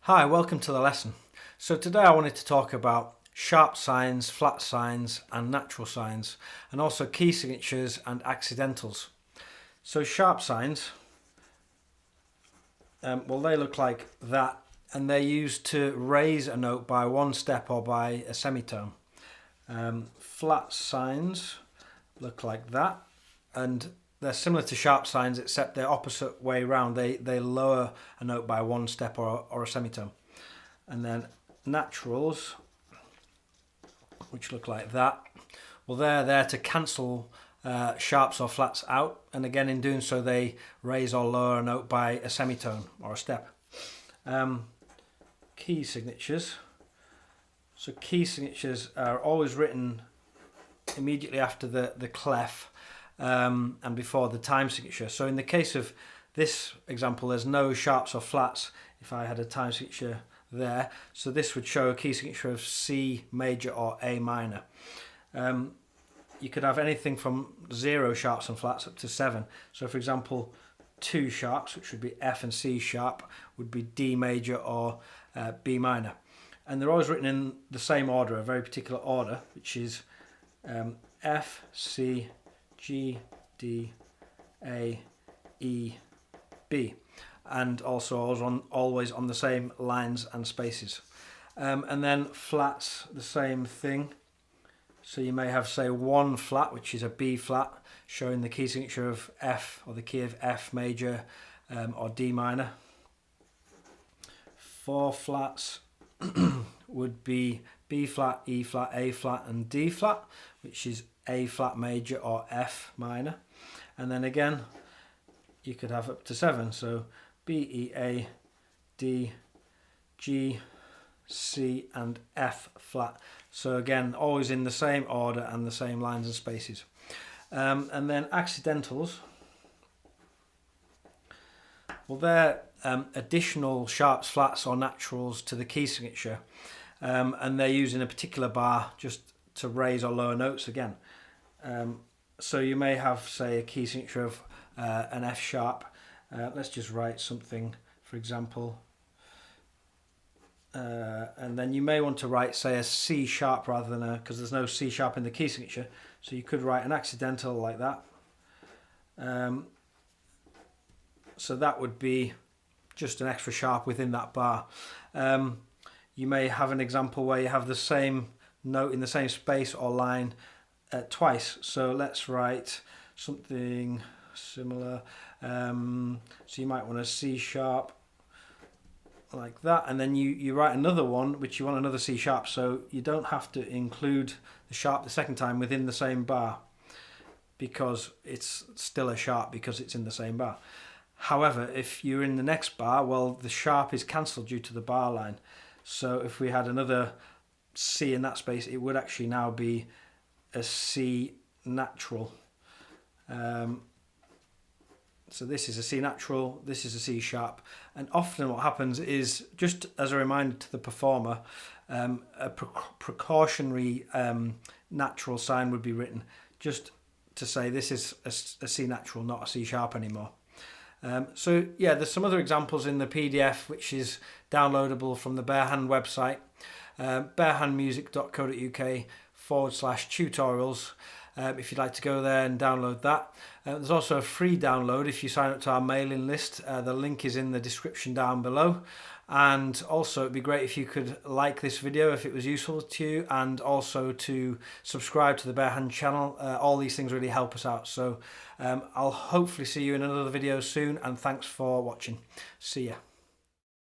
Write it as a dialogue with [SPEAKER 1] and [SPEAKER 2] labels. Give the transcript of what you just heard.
[SPEAKER 1] Hi, welcome to the lesson. So today I wanted to talk about sharp signs, flat signs and natural signs, and also key signatures and accidentals. So sharp signs, well, they look like that, and they're used to raise a note by one step or by a semitone. Flat signs look like that, and they're similar to sharp signs except they're opposite way round. They lower a note by one step or a semitone. And then naturals, which look like that, well, they're there to cancel sharps or flats out, and again in doing so they raise or lower a note by a semitone or a step. Key signatures. So key signatures are always written immediately after the clef and before the time signature. So in the case of this example, there's no sharps or flats if I had a time signature there. So this would show a key signature of C major or A minor. You could have anything from 0 sharps and flats up to 7. So for example, 2 sharps, which would be F and C sharp, would be D major or B minor. And they're always written in the same order, a very particular order, which is F, C, G, D, A, E, B, and also always on the same lines and spaces. And then flats, the same thing. So you may have, say, 1 flat, which is a B flat, showing the key signature of F, or the key of F major or D minor. 4 flats would be B flat, E flat, A flat and D flat, which is A flat major or F minor. And then again you could have up to 7, so B, E, A, D, G, C and F flat. So again, always in the same order and the same lines and spaces. And then accidentals, well, they're additional sharps, flats or naturals to the key signature, and they're used in a particular bar just to raise or lower notes again. So you may have, say, a key signature of an F sharp. Let's just write something, for example, and then you may want to write, say, a C sharp rather than a, because there's no C sharp in the key signature, so you could write an accidental like that. So that would be just an extra sharp within that bar. You may have an example where you have the same note in the same space or line twice. So let's write something similar. So you might want a C sharp like that, and then you write another one which you want another C sharp, so you don't have to include the sharp the second time within the same bar because it's still a sharp because it's in the same bar. However, if you're in the next bar, well, the sharp is cancelled due to the bar line. So if we had another C in that space, it would actually now be a C natural. So this is a C natural, this is a C sharp. And often what happens is, just as a reminder to the performer, a precautionary natural sign would be written just to say this is a C natural, not a C sharp anymore. So yeah, there's some other examples in the PDF which is downloadable from the Barehand website, barehandmusic.co.uk/tutorials. If you'd like to go there and download that. There's also a free download if you sign up to our mailing list. The link is in the description down below. And also it'd be great if you could like this video if it was useful to you, and also to subscribe to the Barehand channel. All these things really help us out. So I'll hopefully see you in another video soon, and thanks for watching. See ya.